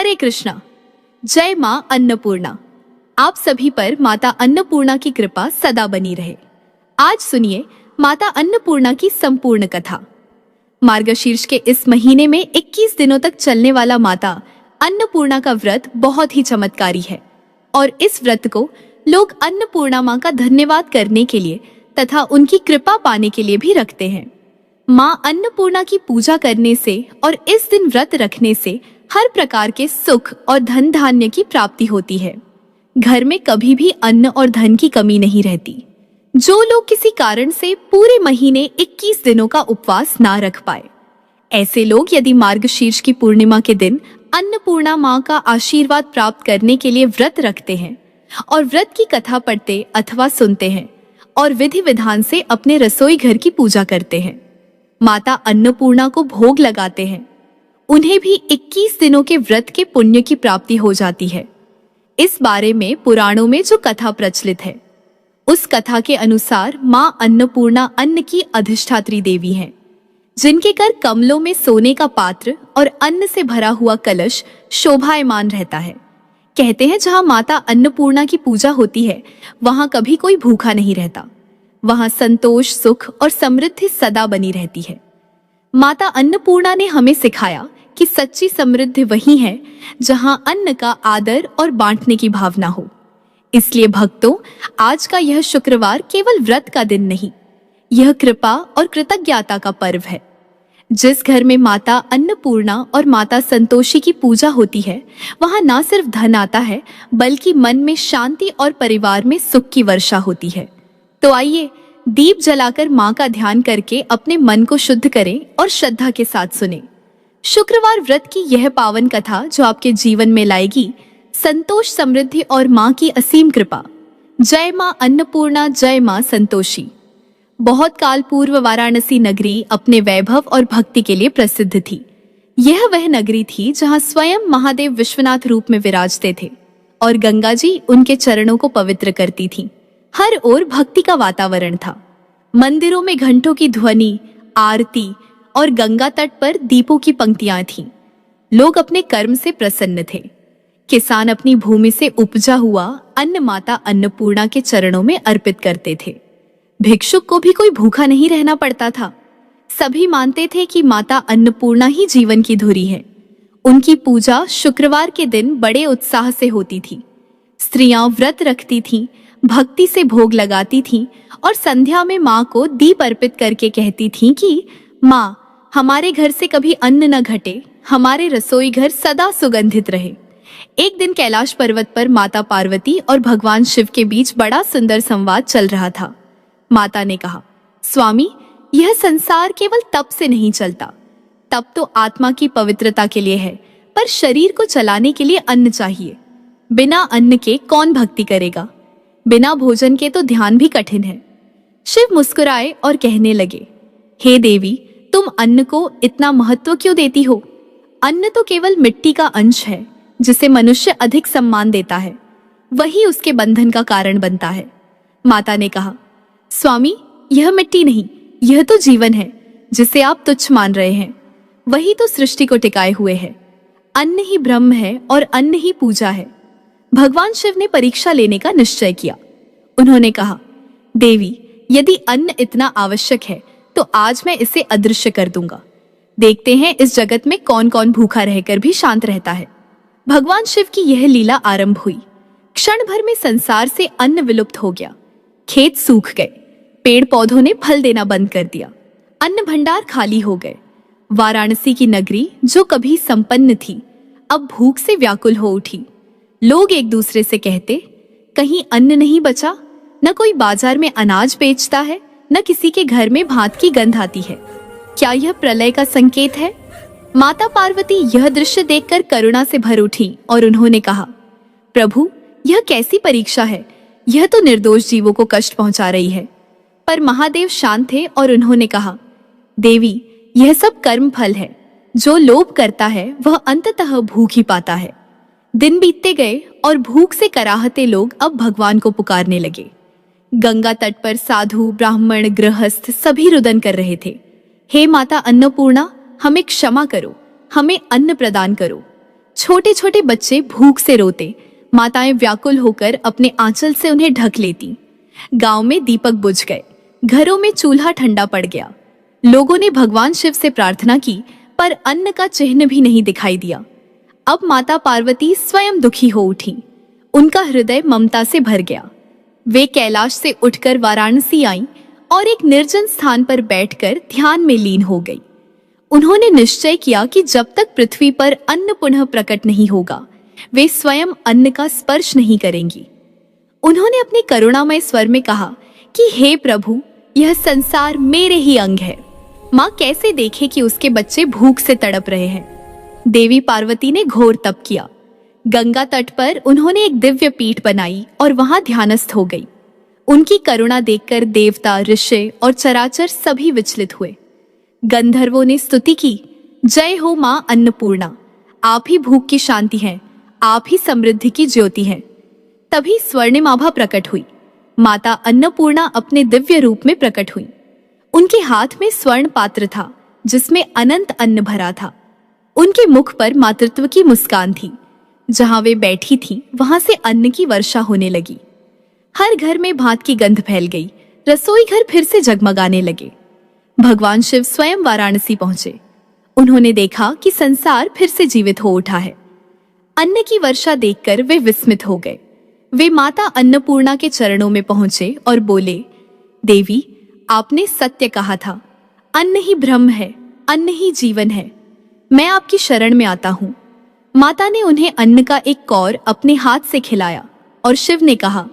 हरे कृष्णा। जय माँ अन्नपूर्णा। आप सभी पर माता अन्नपूर्णा की कृपा सदा बनी रहे। आज सुनिए माता अन्नपूर्णा की संपूर्ण कथा। मार्गशीर्ष के इस महीने में 21 दिनों तक चलने वाला माता अन्नपूर्णा का व्रत बहुत ही चमत्कारी है और इस व्रत को लोग अन्नपूर्णा माँ का धन्यवाद करने के लिए तथा उनकी कृपा पाने के लिए भी रखते हैं। माँ अन्नपूर्णा की पूजा करने से और इस दिन व्रत रखने से हर प्रकार के सुख और धन धान्य की प्राप्ति होती है। घर में कभी भी अन्न और धन की कमी नहीं रहती। जो लोग किसी कारण से पूरे महीने 21 दिनों का उपवास ना रख पाए, ऐसे लोग यदि मार्गशीर्ष की पूर्णिमा के दिन अन्नपूर्णा माँ का आशीर्वाद प्राप्त करने के लिए व्रत रखते हैं और व्रत की कथा पढ़ते अथवा सुनते हैं और विधि विधान से अपने रसोई घर की पूजा करते हैं, माता अन्नपूर्णा को भोग लगाते हैं, उन्हें भी 21 दिनों के व्रत के पुण्य की प्राप्ति हो जाती है। इस बारे में पुराणों में जो कथा प्रचलित है, उस कथा के अनुसार माँ अन्नपूर्णा अन्न की अधिष्ठात्री देवी हैं, जिनके कर कमलों में सोने का पात्र और अन्न से भरा हुआ कलश शोभायमान रहता है। कहते हैं जहाँ माता अन्नपूर्णा की पूजा होती है, वहाँ कभी कोई भूखा नहीं रहता। वहाँ संतोष, सुख और समृद्धि सदा बनी रहती है। माता अन्नपूर्णा ने हमें सिखाया कि सच्ची समृद्धि वही है जहाँ अन्न का आदर और बांटने की भावना हो। इसलिए भक्तों, आज का यह शुक्रवार केवल व्रत का दिन नहीं, यह कृपा और कृतज्ञता का पर्व है। जिस घर में माता अन्नपूर्णा और माता संतोषी की पूजा होती है, वहाँ न सिर्फ धन आता है, बल्कि मन में शांति और परिवार में सुख की वर्षा होती है। तो आइए दीप जलाकर माँ का ध्यान करके अपने मन को शुद्ध करें और श्रद्धा के साथ सुने शुक्रवार व्रत की यह पावन कथा, जो आपके जीवन में लाएगी संतोष, समृद्धि और माँ की असीम कृपा। जय माँ अन्नपूर्णा, जय माँ संतोषी। बहुत काल पूर्व वाराणसी नगरी अपने वैभव और भक्ति के लिए प्रसिद्ध थी। यह वह नगरी थी जहाँ स्वयं महादेव विश्वनाथ रूप में विराजते थे और गंगा जी उनके चरणों को पवित्र करती थीं। हर ओर भक्ति का वातावरण था। मंदिरों में घंटों की ध्वनि, आरती और गंगा तट पर दीपों की पंक्तियां थीं। लोग अपने कर्म से प्रसन्न थे। किसान अपनी भूमि से उपजा हुआ अन्न माता अन्नपूर्णा के चरणों में अर्पित करते थे। भिक्षुक को भी कोई भूखा नहीं रहना पड़ता था। सभी मानते थे कि माता अन्नपूर्णा ही जीवन की धुरी है। उनकी पूजा शुक्रवार के दिन बड़े उत्साह से होती थी। स्त्रियां व्रत रखती थीं, भक्ति से भोग लगाती थीं और संध्या में माँ को दीप अर्पित करके कहती थीं कि माँ, हमारे घर से कभी अन्न न घटे, हमारे रसोई घर सदा सुगंधित रहे। एक दिन कैलाश पर्वत पर माता पार्वती और भगवान शिव के बीच बड़ा सुंदर संवाद चल रहा था। माता ने कहा, स्वामी, यह संसार केवल तप से नहीं चलता। तप तो आत्मा की पवित्रता के लिए है, पर शरीर को चलाने के लिए अन्न चाहिए। बिना अन्न के कौन भक्ति करेगा? बिना भोजन के तो ध्यान भी कठिन है। शिव मुस्कुराए और कहने लगे, हे देवी, तुम अन्न को इतना महत्व क्यों देती हो? अन्न तो केवल मिट्टी का अंश है, जिसे मनुष्य अधिक सम्मान देता है। वही उसके बंधन का कारण बनता है। माता ने कहा, स्वामी, यह मिट्टी नहीं, यह तो जीवन है, जिसे आप तुच्छ मान रहे हैं। वही तो सृष्टि को टिकाए हुए है। अन्न ही ब्रह्म है और अन्न ही पूजा है। भगवान शिव ने परीक्षा लेने का निश्चय किया। उन्होंने कहा, देवी, यदि अन्न इतना आवश्यक है तो आज मैं इसे अदृश्य कर दूंगा। देखते हैं इस जगत में कौन कौन भूखा रहकर भी शांत रहता है। भगवान शिव की यह लीला आरंभ हुई। क्षण भर में संसार से अन्न विलुप्त हो गया। खेत सूख गए, पेड़ पौधों ने फल देना बंद कर दिया, अन्न भंडार खाली हो गए। वाराणसी की नगरी, जो कभी संपन्न थी, अब भूख से व्याकुल हो उठी। लोग एक दूसरे से कहते, कहीं अन्न नहीं बचा? न कोई बाजार में अनाज बेचता है, न किसी के घर में भात की गंध आती है। क्या यह प्रलय का संकेत है? माता पार्वती यह दृश्य देखकर करुणा से भर उठी और उन्होंने कहा, प्रभु, यह कैसी परीक्षा है? यह तो निर्दोष जीवों को कष्ट पहुंचा रही है। पर महादेव शांत थे और उन्होंने कहा, देवी, यह सब कर्म फल है। जो लोभ करता है वह अंततः भूख ही पाता है। दिन बीतते गए और भूख से कराहते लोग अब भगवान को पुकारने लगे। गंगा तट पर साधु, ब्राह्मण, गृहस्थ सभी रुदन कर रहे थे, हे माता अन्नपूर्णा, हमें क्षमा करो, हमें अन्न प्रदान करो। छोटे छोटे बच्चे भूख से रोते, माताएं व्याकुल होकर अपने आंचल से उन्हें ढक लेती। गांव में दीपक बुझ गए, घरों में चूल्हा ठंडा पड़ गया। लोगों ने भगवान शिव से प्रार्थना की, पर अन्न का चिन्ह भी नहीं दिखाई दिया। अब माता पार्वती स्वयं दुखी हो उठी। उनका हृदय ममता से भर गया। वे कैलाश से उठकर वाराणसी आईं और एक निर्जन स्थान पर बैठकर ध्यान में लीन हो गई। उन्होंने निश्चय किया कि जब तक पृथ्वी पर अन्न पुनः प्रकट नहीं होगा, वे स्वयं अन्न का स्पर्श नहीं करेंगी। उन्होंने अपने करुणामय स्वर में कहा कि हे प्रभु, यह संसार मेरे ही अंग है। माँ कैसे देखे कि उसके बच्चे भूख से तड़प रहे हैं। देवी पार्वती ने घोर तप किया। गंगा तट पर उन्होंने एक दिव्य पीठ बनाई और वहां ध्यानस्थ हो गई। उनकी करुणा देखकर देवता, ऋषि और चराचर सभी विचलित हुए। गंधर्वों ने स्तुति की, जय हो माँ अन्नपूर्णा, आप ही भूख की शांति हैं, आप ही समृद्धि की ज्योति हैं। तभी स्वर्णिमाभा प्रकट हुई। माता अन्नपूर्णा अपने दिव्य रूप में प्रकट हुई। उनके हाथ में स्वर्ण पात्र था जिसमें अनंत अन्न भरा था। उनके मुख पर मातृत्व की मुस्कान थी। जहां वे बैठी थीं, वहां से अन्न की वर्षा होने लगी। हर घर में भात की गंध फैल गई। रसोई घर फिर से जगमगाने लगे। भगवान शिव स्वयं वाराणसी पहुंचे। उन्होंने देखा कि संसार फिर से जीवित हो उठा है। अन्न की वर्षा देखकर वे विस्मित हो गए। वे माता अन्नपूर्णा के चरणों में पहुंचे और बोले, देवी, आपने सत्य कहा था। अन्न ही ब्रह्म है, अन्न ही जीवन है। मैं आपकी शरण में आता हूँ। माता ने उन्हें अन्न का एक कौर अपने हाथ से खिलाया और शिव ने कहा,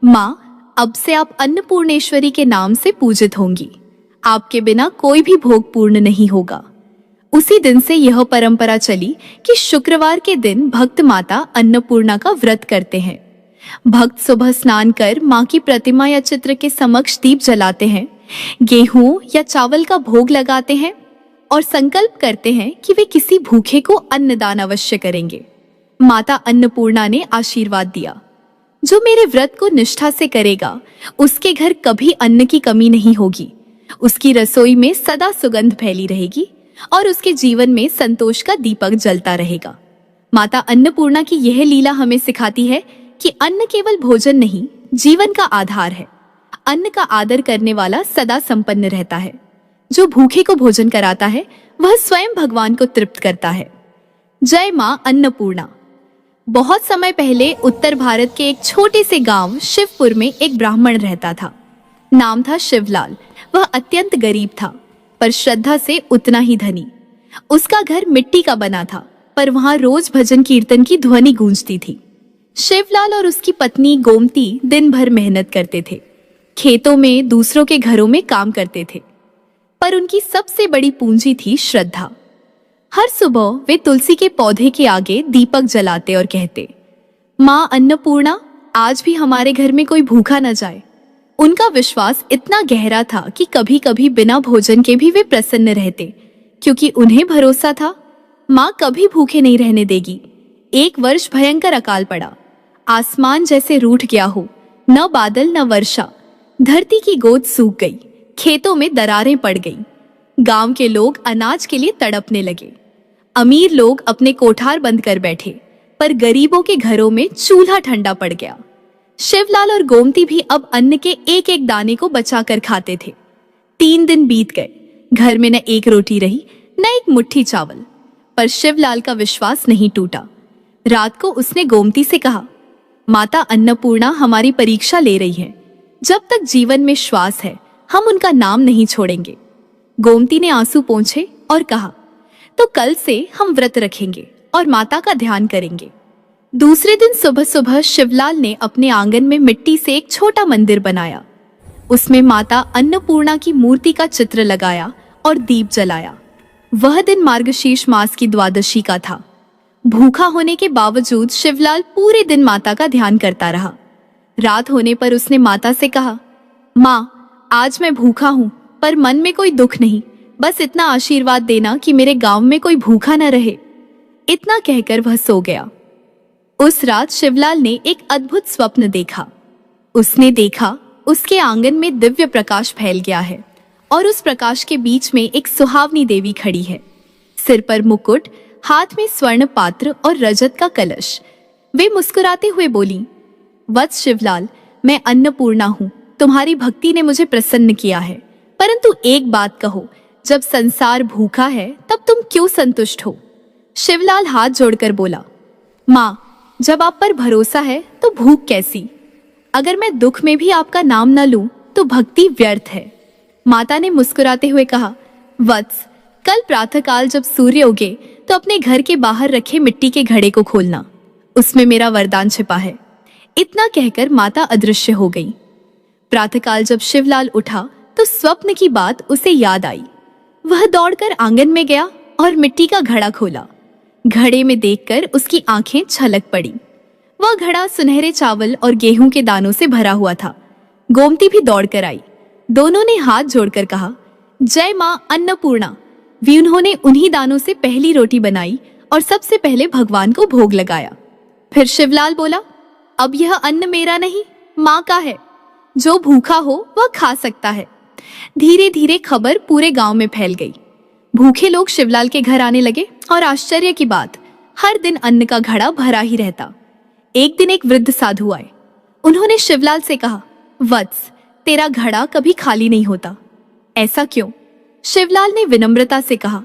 माँ, अब से आप अन्नपूर्णेश्वरी के नाम से पूजित होंगी। आपके बिना कोई भी भोग पूर्ण नहीं होगा। उसी दिन से यह परंपरा चली कि शुक्रवार के दिन भक्त माता अन्नपूर्णा का व्रत करते हैं। भक्त सुबह स्नान कर माँ की प्रतिमा या चित्र के समक्ष दीप जलाते हैं, गेहूं या चावल का भोग लगाते हैं और संकल्प करते हैं कि वे किसी भूखे को अन्नदान अवश्य करेंगे। माता अन्नपूर्णा ने आशीर्वाद दिया, जो मेरे व्रत को निष्ठा से करेगा, उसके घर कभी अन्न की कमी नहीं होगी। उसकी रसोई में सदा सुगंध फैली रहेगी और उसके जीवन में संतोष का दीपक जलता रहेगा। माता अन्नपूर्णा की यह लीला हमें सिखाती है कि अन्न केवल भोजन नहीं, जीवन का आधार है। अन्न का आदर करने वाला सदा संपन्न रहता है। जो भूखे को भोजन कराता है, वह स्वयं भगवान को तृप्त करता है। जय मां अन्नपूर्णा। बहुत समय पहले उत्तर भारत के एक छोटे से गांव शिवपुर में एक ब्राह्मण रहता था। नाम था शिवलाल। वह अत्यंत गरीब था, पर श्रद्धा से उतना ही धनी। उसका घर मिट्टी का बना था, पर वहां रोज भजन कीर्तन की ध्वनि गूंजती थी। शिवलाल और उसकी पत्नी गोमती दिन भर मेहनत करते थे। खेतों में, दूसरों के घरों में काम करते थे, पर उनकी सबसे बड़ी पूंजी थी श्रद्धा। हर सुबह वे तुलसी के पौधे के आगे दीपक जलाते और कहते, माँ अन्नपूर्णा, आज भी हमारे घर में कोई भूखा न जाए। उनका विश्वास इतना गहरा था कि कभी कभी बिना भोजन के भी वे प्रसन्न रहते, क्योंकि उन्हें भरोसा था माँ कभी भूखे नहीं रहने देगी। एक वर्ष भयंकर अकाल पड़ा। आसमान जैसे रूठ गया हो, न बादल न वर्षा। धरती की गोद सूख गई, खेतों में दरारें पड़ गईं। गांव के लोग अनाज के लिए तड़पने लगे। अमीर लोग अपने कोठार बंद कर बैठे, पर गरीबों के घरों में चूल्हा ठंडा पड़ गया। शिवलाल और गोमती भी अब अन्न के एक एक दाने को बचाकर खाते थे। 3 दिन बीत गए। घर में न एक रोटी रही, न एक मुट्ठी चावल, पर शिवलाल का विश्वास नहीं टूटा। रात को उसने गोमती से कहा, माता अन्नपूर्णा हमारी परीक्षा ले रही है। जब तक जीवन में श्वास है, हम उनका नाम नहीं छोड़ेंगे। गोमती ने आंसू पोंछे और कहा, तो कल से हम व्रत रखेंगे और माता का ध्यान करेंगे। दूसरे दिन सुबह सुबह शिवलाल ने अपने आंगन में मिट्टी से एक छोटा मंदिर बनाया। उसमें माता अन्नपूर्णा की मूर्ति का चित्र लगाया और दीप जलाया। वह दिन मार्गशीर्ष मास की द्वादशी का था। भूखा होने के बावजूद शिवलाल पूरे दिन माता का ध्यान करता रहा। रात होने पर उसने माता से कहा, माँ, आज मैं भूखा हूँ, पर मन में कोई दुख नहीं। बस इतना आशीर्वाद देना कि मेरे गांव में कोई भूखा न रहे। इतना कहकर वह सो गया। उस रात शिवलाल ने एक अद्भुत स्वप्न देखा। उसने देखा उसके आंगन में दिव्य प्रकाश फैल गया है और उस प्रकाश के बीच में एक सुहावनी देवी खड़ी है। सिर पर मुकुट, हाथ में स्वर्ण पात्र और रजत का कलश। वे मुस्कुराते हुए बोली, वत्स शिवलाल, मैं अन्नपूर्णा हूँ। तुम्हारी भक्ति ने मुझे प्रसन्न किया है, परंतु एक बात कहो, जब संसार भूखा है तब तुम क्यों संतुष्ट हो? शिवलाल हाथ जोड़कर बोला, माँ, जब आप पर भरोसा है तो भूख कैसी? अगर मैं दुख में भी आपका नाम न लूं तो भक्ति व्यर्थ है। माता ने मुस्कुराते हुए कहा, वत्स, कल प्रातःकाल जब सूर्य उगे तो अपने घर के बाहर रखे मिट्टी के घड़े को खोलना, उसमें मेरा वरदान छिपा है। इतना कहकर माता अदृश्य हो गई। प्रातःकाल जब शिवलाल उठा तो स्वप्न की बात उसे याद आई। वह दौड़कर आंगन में गया और मिट्टी का घड़ा खोला। घड़े में देखकर उसकी आंखें छलक पड़ी। वह घड़ा सुनहरे चावल और गेहूं के दानों से भरा हुआ था। गोमती भी दौड़कर आई। दोनों ने हाथ जोड़कर कहा, जय मां अन्नपूर्णा। भी उन्होंने उन्हीं दानों से पहली रोटी बनाई और सबसे पहले भगवान को भोग लगाया। फिर शिवलाल बोला, अब यह अन्न मेरा नहीं, माँ का है। जो भूखा हो वह खा सकता है। धीरे धीरे खबर पूरे गांव में फैल गई। भूखे लोग शिवलाल के घर आने लगे और आश्चर्य की बात, हर दिन अन्न का घड़ा भरा ही रहता। एक दिन एक वृद्ध साधु आए। उन्होंने शिवलाल से कहा, वत्स, तेरा घड़ा कभी खाली नहीं होता, ऐसा क्यों? शिवलाल ने विनम्रता से कहा,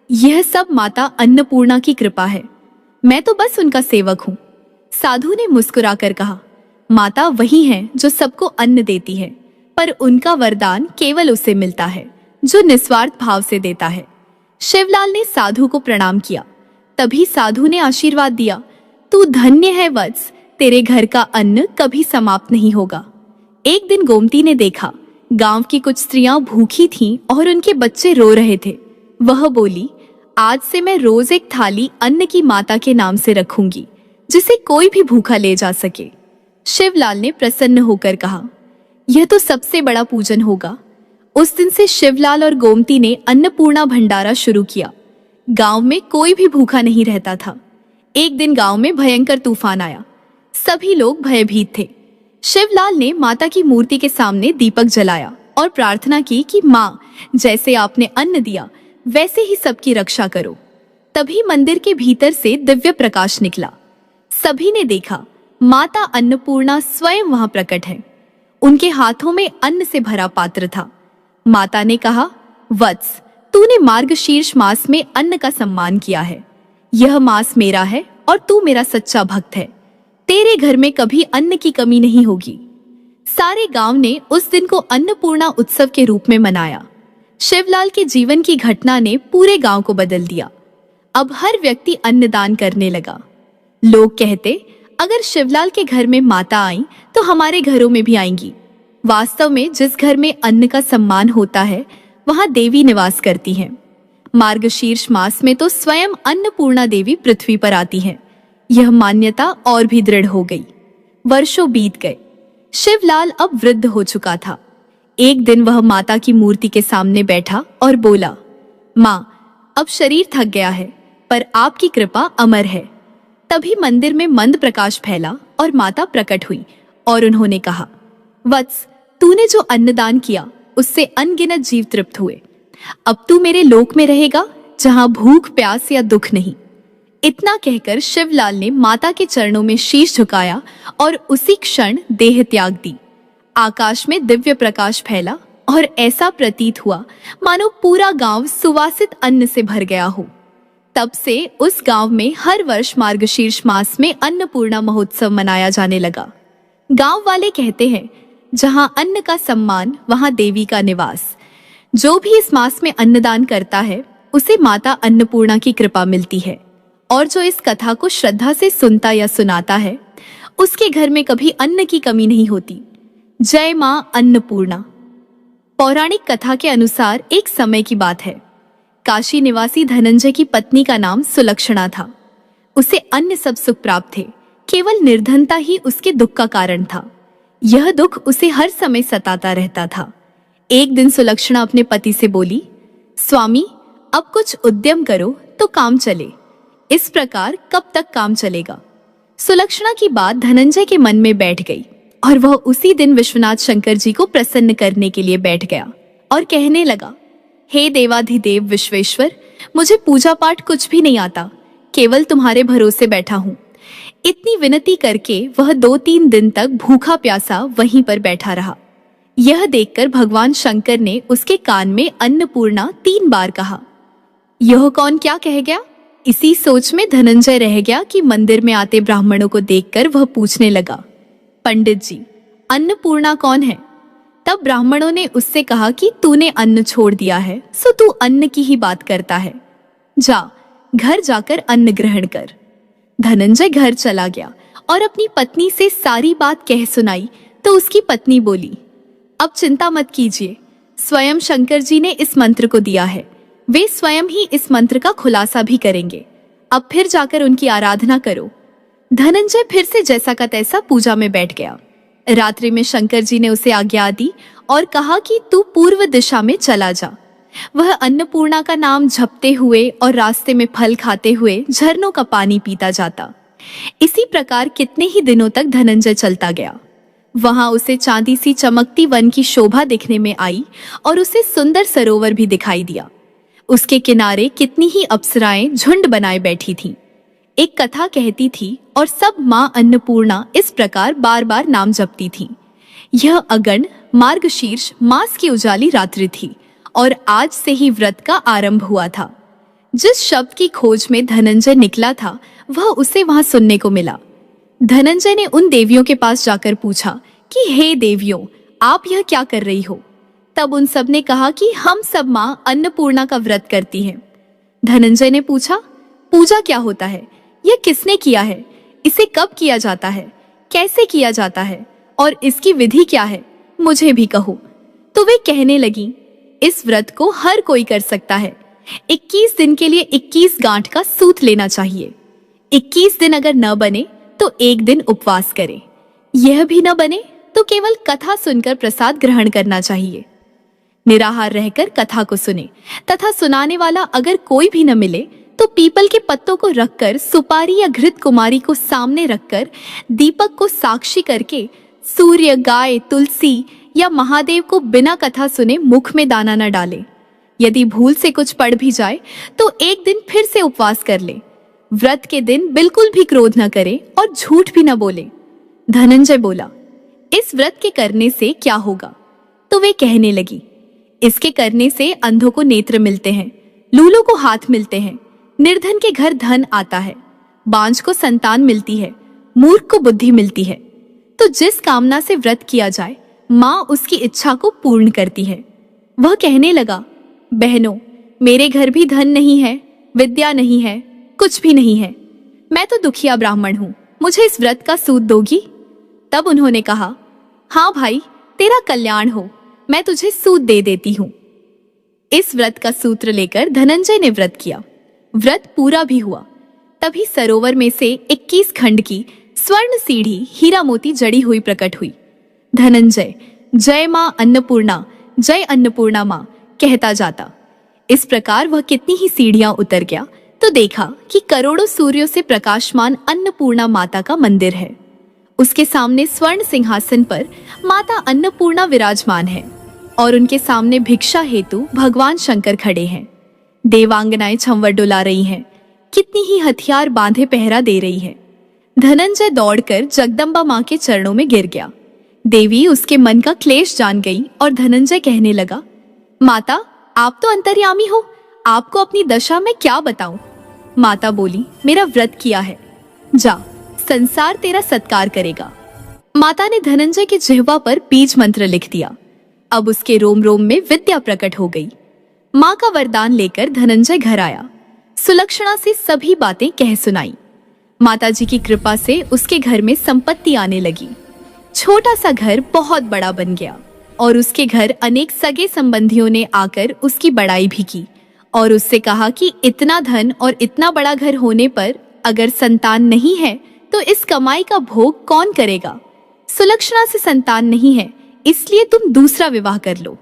यह सब माता अन्नपूर्णा की कृपा है, मैं तो बस उनका सेवक हूँ। साधु ने मुस्कुराकर कहा, माता वही है जो सबको अन्न देती है, पर उनका वरदान केवल उसे मिलता है जो निस्वार्थ भाव से देता है। शिवलाल ने साधु को प्रणाम किया। तभी साधु ने आशीर्वाद दिया, तू धन्य है वत्स, तेरे घर का अन्न कभी समाप्त नहीं होगा। एक दिन गोमती ने देखा, गांव की कुछ स्त्रियां भूखी थीं और उनके बच्चे रो रहे थे। वह बोली, आज से मैं रोज एक थाली अन्न की माता के नाम से रखूंगी, जिसे कोई भी भूखा ले जा सके। शिवलाल ने प्रसन्न होकर कहा, यह तो सबसे बड़ा पूजन होगा। उस दिन से शिवलाल और गोमती ने अन्नपूर्णा भंडारा शुरू किया। गांव में कोई भी भूखा नहीं रहता था। एक दिन गांव में भयंकर तूफान आया। सभी लोग भयभीत थे। शिवलाल ने माता की मूर्ति के सामने दीपक जलाया और प्रार्थना की कि माँ, जैसे आपने अन्न दिया वैसे ही सबकी रक्षा करो। तभी मंदिर के भीतर से दिव्य प्रकाश निकला। सभी ने देखा, माता अन्नपूर्णा स्वयं वहां प्रकट है। उनके हाथों में अन्न से भरा पात्र था। माता ने कहा, वत्स, तूने मार्गशीर्ष मास में अन्न का सम्मान किया है। यह मास मेरा है और तू मेरा सच्चा भक्त है। तेरे घर में कभी अन्न की कमी नहीं होगी। सारे गांव ने उस दिन को अन्नपूर्णा उत्सव के रूप में मनाया। शिवलाल के जीवन की घटना ने पूरे गांव को बदल दिया। अब हर व्यक्ति अन्नदान करने लगा। लोग कहते, अगर शिवलाल के घर में माता आई तो हमारे घरों में भी आएंगी। वास्तव में जिस घर में अन्न का सम्मान होता है वहां देवी निवास करती हैं। मार्गशीर्ष मास में तो स्वयं अन्नपूर्णा देवी पृथ्वी पर आती हैं। यह मान्यता और भी दृढ़ हो गई। वर्षों बीत गए। शिवलाल अब वृद्ध हो चुका था। एक दिन वह माता की मूर्ति के सामने बैठा और बोला, माँ, अब शरीर थक गया है, पर आपकी कृपा अमर है। तभी मंदिर में मंद प्रकाश फैला और माता प्रकट हुई और उन्होंने कहा, वत्स, तूने जो अन्नदान किया उससे अनगिनत जीव तृप्त हुए। अब तू मेरे लोक में रहेगा जहां भूख, प्यास या दुख नहीं। इतना कहकर शिवलाल ने माता के चरणों में शीश झुकाया और उसी क्षण देह त्याग दी। आकाश में दिव्य प्रकाश फैला और ऐसा प्रतीत हुआ मानो पूरा गांव सुवासित अन्न से भर गया हो। तब से उस गांव में हर वर्ष मार्गशीर्ष मास में अन्नपूर्णा महोत्सव मनाया जाने लगा। गांव वाले कहते हैं, जहां अन्न का सम्मान वहां देवी का निवास। जो भी इस मास में अन्नदान करता है उसे माता अन्नपूर्णा की कृपा मिलती है, और जो इस कथा को श्रद्धा से सुनता या सुनाता है उसके घर में कभी अन्न की कमी नहीं होती। जय मां अन्नपूर्णा। पौराणिक कथा के अनुसार एक समय की बात है। काशी निवासी धनंजय की पत्नी का नाम सुलक्षणा था। उसे अन्य सब सुख प्राप्त थे, केवल निर्धनता ही उसके दुख का कारण था। यह दुख उसे हर समय सताता रहता था। एक दिन सुलक्षणा अपने पति से बोली, स्वामी, अब कुछ उद्यम करो तो काम चले। इस प्रकार कब तक काम चलेगा? सुलक्षणा की बात धनंजय के मन में बैठ गई और वह उसी दिन विश्वनाथ शंकर जी को प्रसन्न करने के लिए बैठ गया और कहने लगा, हे देवाधिदेव विश्वेश्वर, मुझे पूजा पाठ कुछ भी नहीं आता, केवल तुम्हारे भरोसे बैठा हूँ। इतनी विनती करके वह 2-3 दिन तक भूखा प्यासा वहीं पर बैठा रहा। यह देखकर भगवान शंकर ने उसके कान में अन्नपूर्णा 3 बार कहा। यह कौन क्या कह गया? इसी सोच में धनंजय रह गया कि मंदिर में आते ब्राह्मणों को देखकर वह पूछने लगा, पंडित जी, अन्नपूर्णा कौन है? तब ब्राह्मणों ने उससे कहा कि तूने अन्न छोड़ दिया है, सो तू अन्न की ही बात करता है। जा, घर जाकर अन्न ग्रहण कर। धनंजय घर चला गया और अपनी पत्नी से सारी बात कह सुनाई तो उसकी पत्नी बोली, अब चिंता मत कीजिए, स्वयं शंकर जी ने इस मंत्र को दिया है, वे स्वयं ही इस मंत्र का खुलासा भी करेंगे। अब फिर जाकर उनकी आराधना करो। धनंजय फिर से जैसा का तैसा पूजा में बैठ गया। रात्रि में शंकर जी ने उसे आज्ञा दी और कहा कि तू पूर्व दिशा में चला जा। वह अन्नपूर्णा का नाम जपते हुए और रास्ते में फल खाते हुए झरनों का पानी पीता जाता। इसी प्रकार कितने ही दिनों तक धनंजय चलता गया। वहां उसे चांदी सी चमकती वन की शोभा दिखने में आई और उसे सुंदर सरोवर भी दिखाई दिया। उसके किनारे कितनी ही अप्सराएं झुंड बनाए बैठी थीं। एक कथा कहती थी और सब माँ अन्नपूर्णा इस प्रकार बार बार नाम जपती थीं। यह अगन मार्गशीर्ष मास की उजाली रात्रि थी और आज से ही व्रत का आरंभ हुआ था। जिस शब्द की खोज में धनंजय निकला था वह उसे वहां सुनने को मिला। धनंजय ने उन देवियों के पास जाकर पूछा कि हे देवियों, आप यह क्या कर रही हो? तब उन सब ने कहा कि हम सब माँ अन्नपूर्णा का व्रत करती हैं। धनंजय ने पूछा, पूजा क्या होता है? यह किसने किया है? इसे कब किया जाता है? कैसे किया जाता है? और इसकी विधि क्या है? मुझे भी कहो। तो वे कहने लगी, इस व्रत को हर कोई कर सकता है। 21 दिन के लिए 21 गांठ का सूत लेना चाहिए। 21 दिन अगर न बने तो 1 दिन उपवास करे। यह भी न बने तो केवल कथा सुनकर प्रसाद ग्रहण करना चाहिए। निराहार रहकर कथा को सुने तथा सुनाने वाला अगर कोई भी न मिले तो पीपल के पत्तों को रखकर सुपारी या घृत कुमारी को सामने रखकर दीपक को साक्षी करके सूर्य, गाय, तुलसी या महादेव को बिना कथा सुने मुख में दाना न डाले। यदि भूल से कुछ पड़ भी जाए तो 1 दिन फिर से उपवास कर ले। व्रत के दिन बिल्कुल भी क्रोध न करे और झूठ भी न बोले। धनंजय बोला, इस व्रत के करने से क्या होगा? तो वे कहने लगी, इसके करने से अंधों को नेत्र मिलते हैं, लूलों को हाथ मिलते हैं, निर्धन के घर धन आता है, बांझ को संतान मिलती है, मूर्ख को बुद्धि मिलती है। तो जिस कामना से व्रत किया जाए माँ उसकी इच्छा को पूर्ण करती है। वह कहने लगा, बहनों, मेरे घर भी धन नहीं है, विद्या नहीं है, कुछ भी नहीं है। मैं तो दुखिया ब्राह्मण हूँ, मुझे इस व्रत का सूत दोगी? तब उन्होंने कहा, हाँ भाई, तेरा कल्याण हो, मैं तुझे सूत दे देती हूँ। इस व्रत का सूत्र लेकर धनंजय ने व्रत किया। व्रत पूरा भी हुआ। तभी सरोवर में से 21 खंड की स्वर्ण सीढ़ी हीरा मोती जड़ी हुई प्रकट हुई। धनंजय जय माँ अन्नपूर्णा, जय अन्नपूर्णा माँ कहता जाता। इस प्रकार वह कितनी ही सीढ़ियां उतर गया तो देखा कि करोड़ों सूर्यों से प्रकाशमान अन्नपूर्णा माता का मंदिर है। उसके सामने स्वर्ण सिंहासन पर माता अन्नपूर्णा विराजमान है और उनके सामने भिक्षा हेतु भगवान शंकर खड़े हैं। देवांगनाएं छंवर डुला रही हैं, कितनी ही हथियार बांधे पहरा दे रही है। धनंजय दौड़कर जगदम्बा माँ के चरणों में गिर गया। देवी उसके मन का क्लेश जान गई और धनंजय कहने लगा, माता, आप तो अंतर्यामी हो, आपको अपनी दशा में क्या बताऊं? माता बोली, मेरा व्रत किया है, जा, संसार तेरा सत्कार करेगा। माता ने धनंजय के जिह्वा पर बीज मंत्र लिख दिया। अब उसके रोम रोम में विद्या प्रकट हो गई। माँ का वरदान लेकर धनंजय घर आया। सुलक्षणा से सभी बातें कह सुनाई। माताजी की कृपा से उसके घर में संपत्ति आने लगी। छोटा सा घर बहुत बड़ा बन गया और उसके घर अनेक सगे संबंधियों ने आकर उसकी बड़ाई भी की और उससे कहा कि इतना धन और इतना बड़ा घर होने पर अगर संतान नहीं है तो इस कमाई का भोग कौन करेगा? सुलक्षणा से संतान नहीं है, इसलिए तुम दूसरा विवाह कर लो।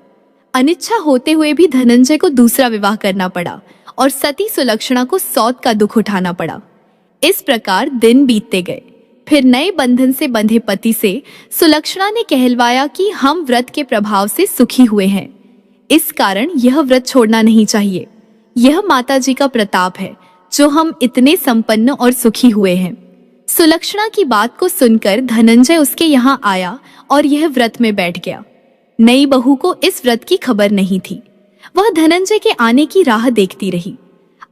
अनिच्छा होते हुए भी धनंजय को दूसरा विवाह करना पड़ा और सती सुलक्षणा को सौत का दुख उठाना पड़ा। इस प्रकार दिन बीतते गए। फिर नए बंधन से बंधे पति से सुलक्षणा ने कहलवाया कि हम व्रत के प्रभाव से सुखी हुए हैं, इस कारण यह व्रत छोड़ना नहीं चाहिए। यह माता जी का प्रताप है, जो हम इतने संपन्न और सुखी हुए हैं। सुलक्षणा की बात को सुनकर धनंजय उसके यहाँ आया और यह व्रत में बैठ गया। नई बहू को इस व्रत की खबर नहीं थी। वह धनंजय के आने की राह देखती रही।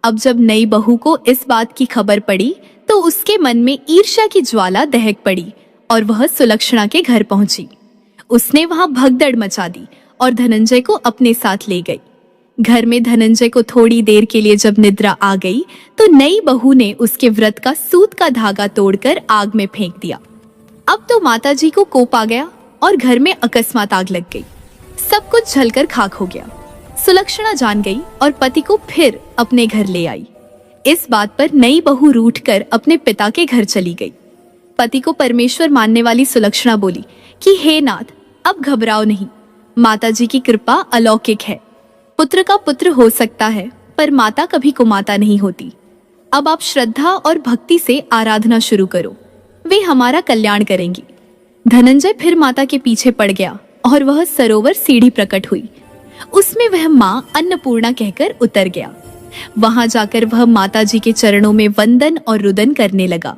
अब जब नई बहू को इस बात की खबर पड़ी तो उसके मन में ईर्ष्या की ज्वाला दहक पड़ी और वह सुलक्षणा के घर पहुंची। उसने वहां भगदड़ मचा दी और धनंजय को अपने साथ ले गई। घर में धनंजय को थोड़ी देर के लिए जब निद्रा आ गई तो नई बहू ने उसके व्रत का सूत का धागा तोड़कर आग में फेंक दिया। अब तो माताजी को कोप आ गया और घर में अकस्मात आग लग गई। सब कुछ जलकर खाक हो गया। सुलक्षणा जान गई और पति को फिर अपने घर ले आई। इस बात पर नई बहू रूठकर अपने पिता के घर चली गई। पति को परमेश्वर मानने वाली सुलक्षणा बोली कि हे नाथ, अब घबराओ नहीं, माताजी की कृपा अलौकिक है। पुत्र का पुत्र हो सकता है पर माता कभी कुमाता नहीं होती। अब आप श्रद्धा और भक्ति से आराधना शुरू करो, वे हमारा कल्याण करेंगी। धनंजय फिर माता के पीछे पड़ गया और वह सरोवर सीढ़ी प्रकट हुई। उसमें वह माँ अन्नपूर्णा कहकर उतर गया। वहां जाकर वह माताजी के चरणों में वंदन और रुदन करने लगा।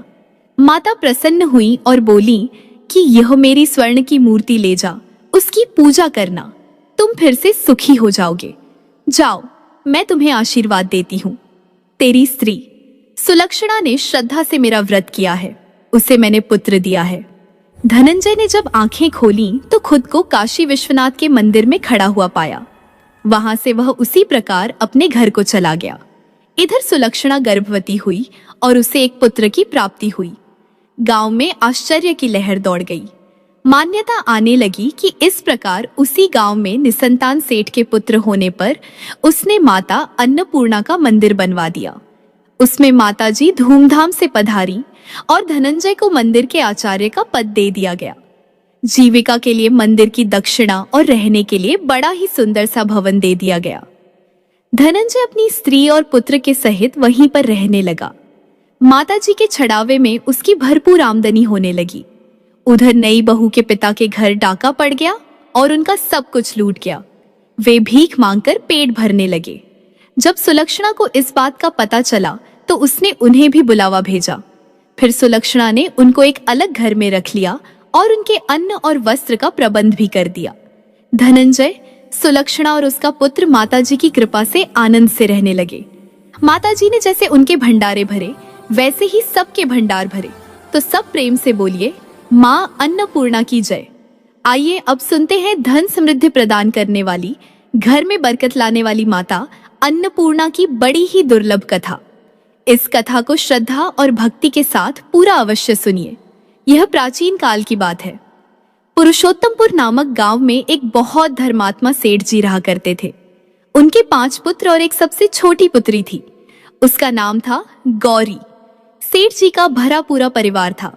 माता प्रसन्न हुई और बोली कि यह मेरी स्वर्ण की मूर्ति ले जा, उसकी पूजा करना, तुम फिर से सुखी हो जाओगे। जाओ, मैं तुम्हें आशीर्वाद देती हूँ। तेरी स्त्री सुलक्षणा ने श्रद्धा से मेरा व्रत किया है, उसे मैंने पुत्र दिया है। धनंजय ने जब आंखें खोली तो खुद को काशी विश्वनाथ के मंदिर में खड़ा हुआ पाया। वहां से वह उसी प्रकार अपने घर को चला गया। इधर सुलक्षणा गर्भवती हुई और उसे एक पुत्र की प्राप्ति हुई। गांव में आश्चर्य की लहर दौड़ गई। मान्यता आने लगी कि इस प्रकार उसी गांव में निसंतान सेठ के पुत्र होने पर उसने माता अन्नपूर्णा का मंदिर बनवा दिया। उसमें माताजी धूमधाम से पधारी और धनंजय को मंदिर के आचार्य का पद दे दिया गया। जीविका के लिए मंदिर की दक्षिणा और रहने के लिए बड़ा ही सुंदर सा भवन दे दिया गया। धनंजय अपनी स्त्री और पुत्र के सहित वहीं पर रहने लगा। माताजी के छड़ावे में उसकी भरपूर आमदनी होने लगी। उधर नई बहू के पिता के घर डाका पड़ गया और उनका सब कुछ लूट गया। वे भीख मांगकर पेट भरने लगे। जब सुलक्षणा को इस बात का पता चला तो उसने उन्हें भी बुलावा भेजा। फिर सुलक्षणा ने उनको एक अलग घर में रख लिया और उनके अन्न और वस्त्र का प्रबंध भी कर दिया। धनंजय, सुलक्षणा और उसका पुत्र माताजी की कृपा से आनंद से रहने लगे। माताजी ने जैसे उनके भंडारे भरे वैसे ही सबके भंडार भरे। तो सब प्रेम से बोलिए, माँ अन्नपूर्णा की जय। आइए अब सुनते हैं धन समृद्धि प्रदान करने वाली, घर में बरकत लाने वाली माता अन्नपूर्णा की बड़ी ही दुर्लभ कथा। इस कथा को श्रद्धा और भक्ति के साथ पूरा अवश्य सुनिए। यह प्राचीन काल की बात है। पुरुषोत्तमपुर नामक गांव में एक बहुत धर्मात्मा सेठ जी रहा करते थे। उनके 5 पुत्र और एक सबसे छोटी पुत्री थी। उसका नाम था गौरी। सेठ जी का भरा पूरा परिवार था।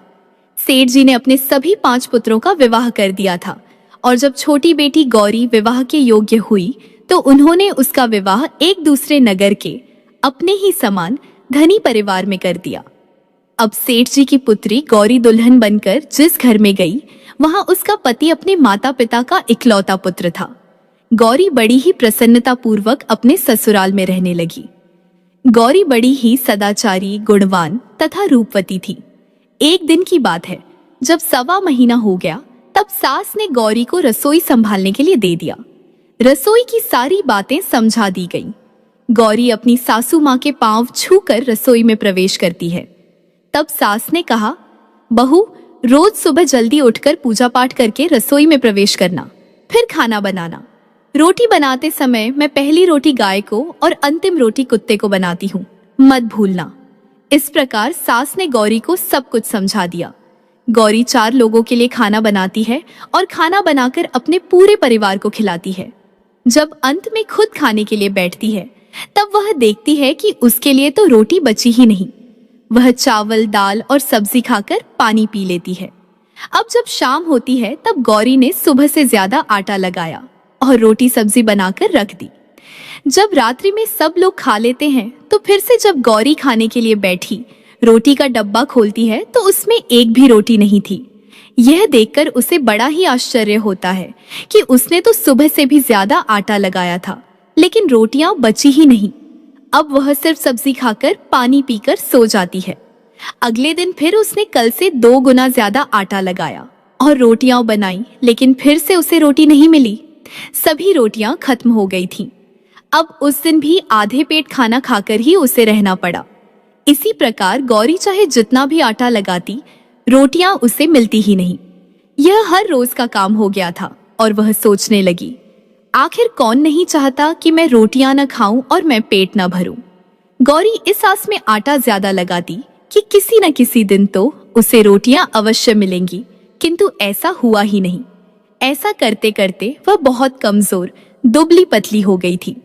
सेठ जी ने अपने सभी 5 पुत्रों का विवाह कर दिया था और जब छोटी बेटी गौरी विवाह के योग्य हुई तो उन्होंने उसका विवाह एक दूसरे नगर के अपने ही समान धनी परिवार में कर दिया। अब सेठ जी की पुत्री गौरी दुल्हन बनकर जिस घर में गई वहां उसका पति अपने माता पिता का इकलौता पुत्र था। गौरी बड़ी ही प्रसन्नता पूर्वक अपने ससुराल में रहने लगी। गौरी बड़ी ही सदाचारी, गुणवान तथा रूपवती थी। एक दिन की बात है, जब 1.25 महीना हो गया तब सास ने गौरी को रसोई संभालने के लिए दे दिया। रसोई की सारी बातें समझा दी गईं। गौरी अपनी सासू माँ के पांव छूकर रसोई में प्रवेश करती है। तब सास ने कहा, बहू, रोज सुबह जल्दी उठकर पूजा पाठ करके रसोई में प्रवेश करना, फिर खाना बनाना। रोटी बनाते समय मैं पहली रोटी गाय को और अंतिम रोटी कुत्ते को बनाती हूँ, मत भूलना। इस प्रकार सास ने गौरी को सब कुछ समझा दिया। गौरी 4 लोगों के लिए खाना बनाती है और खाना बनाकर अपने पूरे परिवार को खिलाती है। जब अंत में खुद खाने के लिए बैठती है तब वह देखती है कि उसके लिए तो रोटी बची ही नहीं। वह चावल, दाल और सब्जी खाकर पानी पी लेती है। अब जब शाम होती है तब गौरी ने सुबह से ज्यादा आटा लगाया और रोटी सब्जी बनाकर रख दी। जब रात्रि में सब लोग खा लेते हैं तो फिर से जब गौरी खाने के लिए बैठी, रोटी का डब्बा खोलती है तो उसमें एक भी रोटी नहीं थी। यह देखकर उसे बड़ा ही आश्चर्य होता है कि उसने तो सुबह से भी ज्यादा आटा लगाया था लेकिन रोटियां बची ही नहीं। अब वह सिर्फ सब्जी खाकर पानी पीकर सो जाती है। अगले दिन फिर उसने कल से 2 गुना ज्यादा आटा लगाया और रोटियां बनाई, लेकिन फिर से उसे रोटी नहीं मिली। सभी रोटियां खत्म हो गई थीं। अब उस दिन भी आधे पेट खाना खाकर ही उसे रहना पड़ा। इसी प्रकार गौरी चाहे जितना भी आटा लगाती, रोटियां उसे मिलती ही नहीं। यह हर रोज का काम हो गया था और वह सोचने लगी, आखिर कौन नहीं चाहता कि मैं रोटियां न खाऊं और मैं पेट न भरूं। गौरी इस आस में आटा ज्यादा लगाती कि किसी न किसी दिन तो उसे रोटियां अवश्य मिलेंगी, किंतु ऐसा हुआ ही नहीं। ऐसा करते करते वह बहुत कमजोर, दुबली पतली हो गई थी।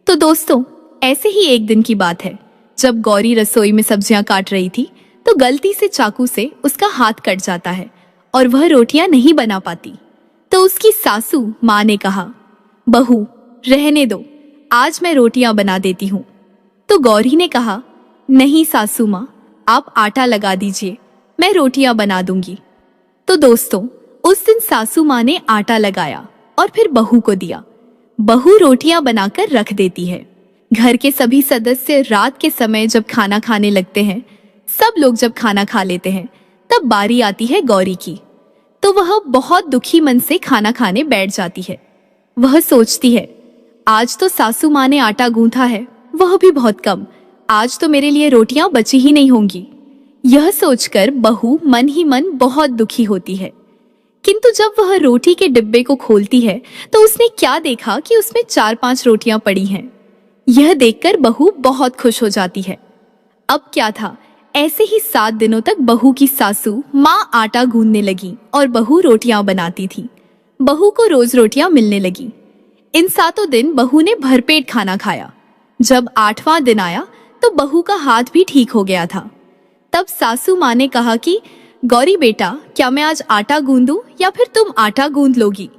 तो दोस्तों, ऐसे ही एक दिन की बात है, जब गौरी रसोई में सब्जियां काट रही थी तो गलती से चाकू से उसका हाथ कट जाता है और वह रोटियां नहीं बना पाती। तो उसकी सासू माँ ने कहा, बहू रहने दो, आज मैं रोटियां बना देती हूँ। तो गौरी ने कहा, नहीं सासू माँ, आप आटा लगा दीजिए, मैं रोटियां बना दूंगी। तो दोस्तों, उस दिन सासू माँ ने आटा लगाया और फिर बहू को दिया। बहू रोटियां बनाकर रख देती है। घर के सभी सदस्य रात के समय जब खाना खाने लगते हैं, सब लोग जब खाना खा लेते हैं, तब बारी आती है गौरी की। तो वह बहुत दुखी मन से खाना खाने बैठ जाती है। वह सोचती है, आज तो सासू माँ ने आटा गूंथा है, वह भी बहुत कम, आज तो मेरे लिए रोटियां बची ही नहीं होंगी। यह सोचकर बहू मन ही मन बहुत दुखी होती है। किंतु जब वह रोटी के डिब्बे को खोलती है तो उसने क्या देखा कि उसमें 4-5 रोटियां पड़ी हैं। यह देखकर बहू बहुत खुश हो जाती है। अब क्या था, ऐसे ही 7 दिनों तक बहू की सासू माँ आटा गूंथने लगी और बहू रोटियां बनाती थी। बहू को रोज रोटियां मिलने लगी। इन 7 दिन बहू ने भरपेट खाना खाया। जब 8वां दिन आया तो बहू का हाथ भी ठीक हो गया था। तब सासू माँ ने कहा कि गौरी बेटा, क्या मैं आज आटा गूंदूं या फिर तुम आटा गूंद लोगी?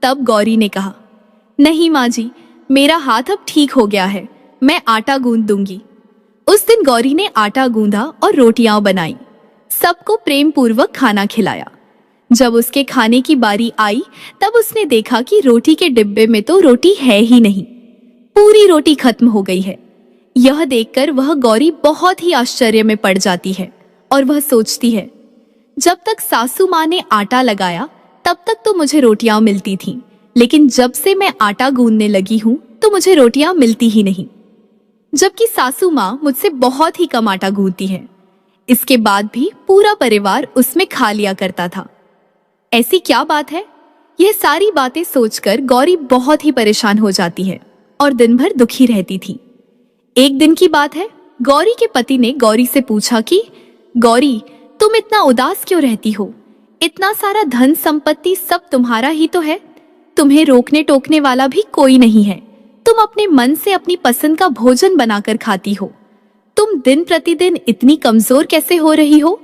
तब गौरी ने कहा, नहीं माँ जी, मेरा हाथ अब ठीक हो गया है, मैं आटा गूंद दूंगी। उस दिन गौरी ने आटा गूंदा और रोटियां बनाई, सबको प्रेम पूर्वक खाना खिलाया। जब उसके खाने की बारी आई तब उसने देखा कि रोटी के डिब्बे में तो रोटी है ही नहीं, पूरी रोटी खत्म हो गई है। यह देखकर वह गौरी बहुत ही आश्चर्य में पड़ जाती है और वह सोचती है, जब तक सासू माँ ने आटा लगाया तब तक तो मुझे रोटियां मिलती थीं, लेकिन जब से मैं आटा गूंदने लगी हूँ तो मुझे रोटियां मिलती ही नहीं, जबकि सासू माँ मुझसे बहुत ही कम आटा गूंथती है। इसके बाद भी पूरा परिवार उसमें खा लिया करता था। ऐसी क्या बात है? यह सारी बातें सोचकर गौरी बहुत ही परेशान हो जाती है और दिन भर दुखी रहती थी। एक दिन की बात है, गौरी के पति ने गौरी से पूछा कि गौरी, तुम इतना उदास क्यों रहती हो? इतना सारा धन संपत्ति सब तुम्हारा ही तो है, तुम्हें रोकने टोकने वाला भी कोई नहीं है, तुम अपने मन से अपनी पसंद का भोजन बनाकर खाती हो, तुम दिन प्रतिदिन इतनी कमजोर कैसे हो रही हो?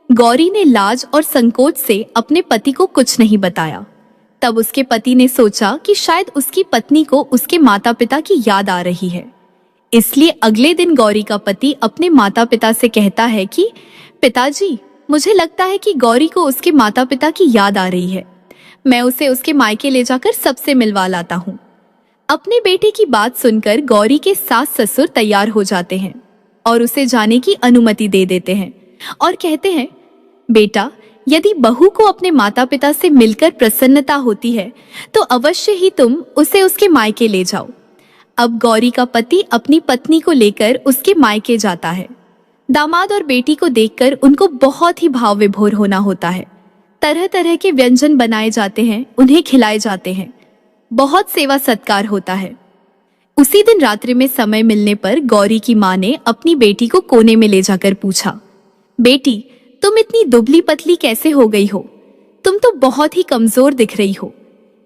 गौरी ने लाज और संकोच से अपने पति को कुछ नहीं बताया। तब उसके पति ने सोचा कि शायद उसकी पत्नी को उसके माता पिता की याद आ रही है। इसलिए अगले दिन गौरी का पति अपने माता पिता से कहता है कि पिताजी, मुझे लगता है कि गौरी को उसके माता पिता की याद आ रही है, मैं उसे उसके मायके ले जाकर सबसे मिलवा लाता हूँ। अपने बेटे की बात सुनकर गौरी के सास ससुर तैयार हो जाते हैं और उसे जाने की अनुमति दे देते हैं और कहते हैं, बेटा, यदि बहू को अपने माता पिता से मिलकर प्रसन्नता होती है तो अवश्य ही तुम उसे उसके मायके ले जाओ। अब गौरी का पति अपनी पत्नी को लेकर उसके मायके जाता है। दामाद और बेटी को देखकर उनको बहुत ही भाव विभोर होना होता है। तरह तरह के व्यंजन बनाए जाते हैं, उन्हें खिलाए जाते हैं, बहुत सेवा सत्कार होता है। उसी दिन रात्रि में समय मिलने पर गौरी की माँ ने अपनी बेटी को कोने में ले जाकर पूछा, बेटी, तुम इतनी दुबली पतली कैसे हो गई हो? तुम तो बहुत ही कमजोर दिख रही हो।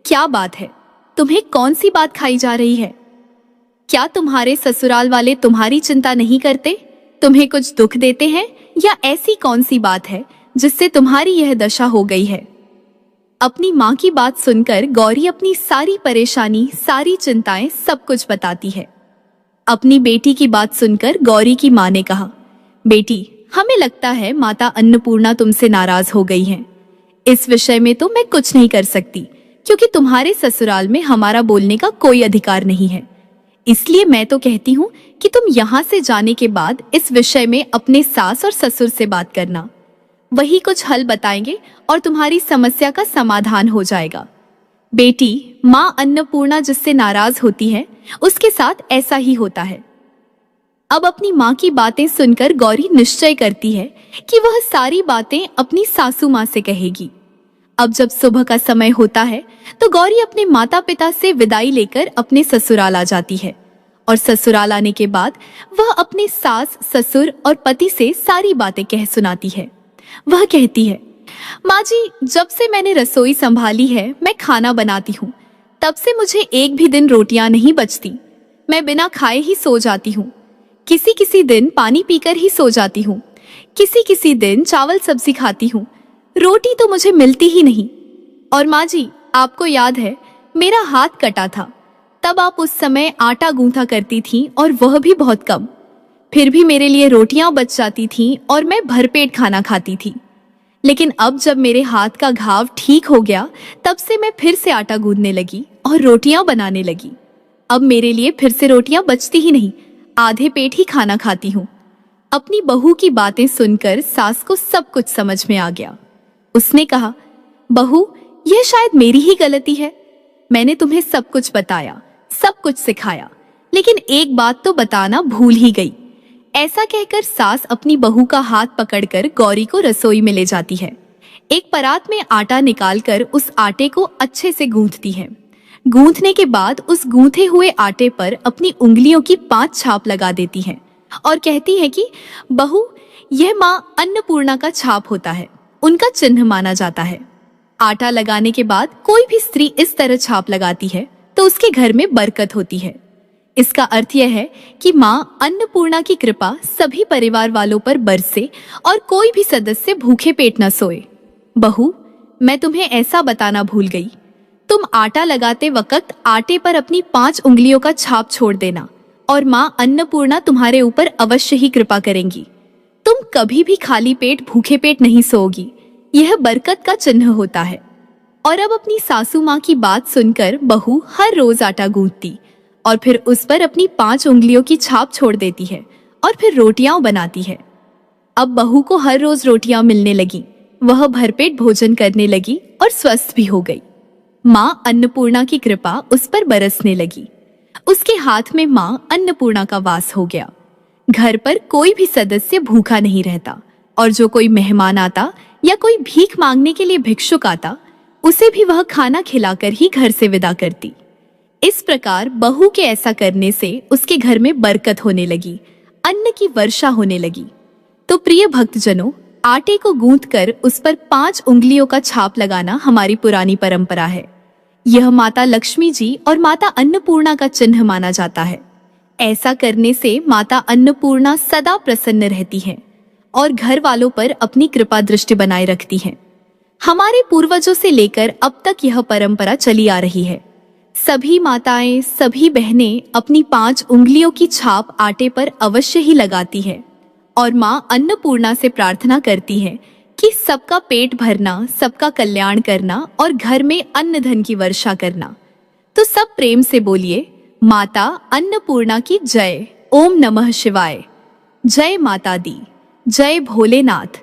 क्या बात है? तुम्हें कौन सी बात खाई जा रही है? क्या तुम्हारे ससुराल वाले तुम्हारी चिंता नहीं करते? तुम्हें कुछ दुख देते हैं या ऐसी कौन सी बात है जिससे तुम्हारी यह दशा हो गई है? अपनी माँ की बात सुनकर गौरी अपनी सारी परेशानी, सारी चिंताएं, सब कुछ बताती है। अपनी बेटी की बात सुनकर गौरी की माँ ने कहा, बेटी, हमें लगता है माता अन्नपूर्णा तुमसे नाराज हो गई हैं। इस विषय में तो मैं कुछ नहीं कर सकती, क्योंकि तुम्हारे ससुराल में हमारा बोलने का कोई अधिकार नहीं है। इसलिए मैं तो कहती हूँ कि तुम यहाँ से जाने के बाद इस विषय में अपने सास और ससुर से बात करना। वही कुछ हल बताएंगे और तुम्हारी समस्या का समाधान हो जाएगा। बेटी, माँ अन्नपूर्णा जिससे नाराज होती है उसके साथ ऐसा ही होता है। अब अपनी माँ की बातें सुनकर गौरी निश्चय करती है कि वह सारी बातें अपनी सासू माँ से कहेगी। अब जब सुबह का समय होता है तो गौरी अपने माता पिता से विदाई लेकर अपने ससुराल आ जाती है और ससुराल आने के बाद वह अपने सास, ससुर और पति से सारी बातें कह सुनाती है। वह कहती है, माँ जी, जब से मैंने रसोई संभाली है मैं खाना बनाती हूँ, तब से मुझे एक भी दिन रोटियां नहीं बचती। मैं बिना खाए ही सो जाती हूँ। किसी किसी दिन पानी पीकर ही सो जाती हूँ। किसी किसी दिन चावल सब्जी खाती हूँ। रोटी तो मुझे मिलती ही नहीं। और माँ जी, आपको याद है मेरा हाथ कटा था, तब आप उस समय आटा गूंथा करती थीं और वह भी बहुत कम। फिर भी मेरे लिए रोटियां बच जाती थीं और मैं भरपेट खाना खाती थी। लेकिन अब जब मेरे हाथ का घाव ठीक हो गया तब से मैं फिर से आटा गूंथने लगी और रोटियां बनाने लगी। अब मेरे लिए फिर से रोटियां बचती ही नहीं, आधे पेट ही खाना खाती हूँ। अपनी बहू की बातें सुनकर सास को सब कुछ समझ में आ गया। उसने कहा, बहू, यह शायद मेरी ही गलती है। मैंने तुम्हें सब कुछ बताया, सब कुछ सिखाया, लेकिन एक बात तो बताना भूल ही गई। ऐसा कहकर सास अपनी बहू का हाथ पकड़कर गौरी को रसोई में ले जाती है। एक परात में आटा निकालकर उस आटे को अच्छे से गूंथती है। गूंथने के बाद उस गूंथे हुए आटे पर अपनी उंगलियों की 5 छाप लगा देती है और कहती है कि बहू, यह माँ अन्नपूर्णा का छाप होता है, उनका चिन्ह माना जाता है। आटा लगाने के बाद कोई भी स्त्री इस तरह छाप लगाती है तो उसके घर में बरकत होती है। इसका अर्थ यह है कि माँ अन्नपूर्णा की कृपा सभी परिवार वालों पर बरसे और कोई भी सदस्य भूखे पेट न सोए। बहू, मैं तुम्हें ऐसा बताना भूल गई। तुम आटा लगाते वक्त आटे पर अपनी 5 उंगलियों का छाप छोड़ देना और माँ अन्नपूर्णा तुम्हारे ऊपर अवश्य ही कृपा करेंगी। तुम कभी भी खाली पेट भूखे पेट नहीं सोओगी, यह बरकत का चिन्ह होता है। और अब अपनी सासू माँ की बात सुनकर बहू हर रोज आटा गूंथती और फिर उस पर अपनी 5 उंगलियों की छाप छोड़ देती है और फिर रोटियां बनाती है। अब बहू को हर रोज रोटियां मिलने लगी, वह भरपेट भोजन करने लगी और स्वस्थ भी हो गई। माँ अन्नपूर्णा की कृपा उस पर बरसने लगी। उसके हाथ में माँ अन्नपूर्णा का वास हो गया। घर पर कोई भी सदस्य भूखा नहीं रहता और जो कोई मेहमान आता या कोई भीख मांगने के लिए भिक्षुक आता, उसे भी वह खाना खिलाकर ही घर से विदा करती। इस प्रकार बहू के ऐसा करने से उसके घर में बरकत होने लगी, अन्न की वर्षा होने लगी। तो प्रिय भक्तजनों, आटे को गूंथकर उस पर 5 उंगलियों का छाप लगाना हमारी पुरानी परंपरा है। यह माता लक्ष्मी जी और माता अन्नपूर्णा का चिन्ह माना जाता है। ऐसा करने से माता अन्नपूर्णा सदा प्रसन्न रहती हैं और घर वालों पर अपनी कृपा दृष्टि बनाए रखती हैं। हमारे पूर्वजों से लेकर अब तक यह परंपरा चली आ रही है। सभी माताएं, सभी बहनें अपनी 5 उंगलियों की छाप आटे पर अवश्य ही लगाती है और माँ अन्नपूर्णा से प्रार्थना करती है कि सबका पेट भरना, सबका कल्याण करना और घर में अन्न धन की वर्षा करना। तो सब प्रेम से बोलिए, माता अन्नपूर्णा की जय। ओम नमः शिवाय। जय माता दी, जय भोलेनाथ।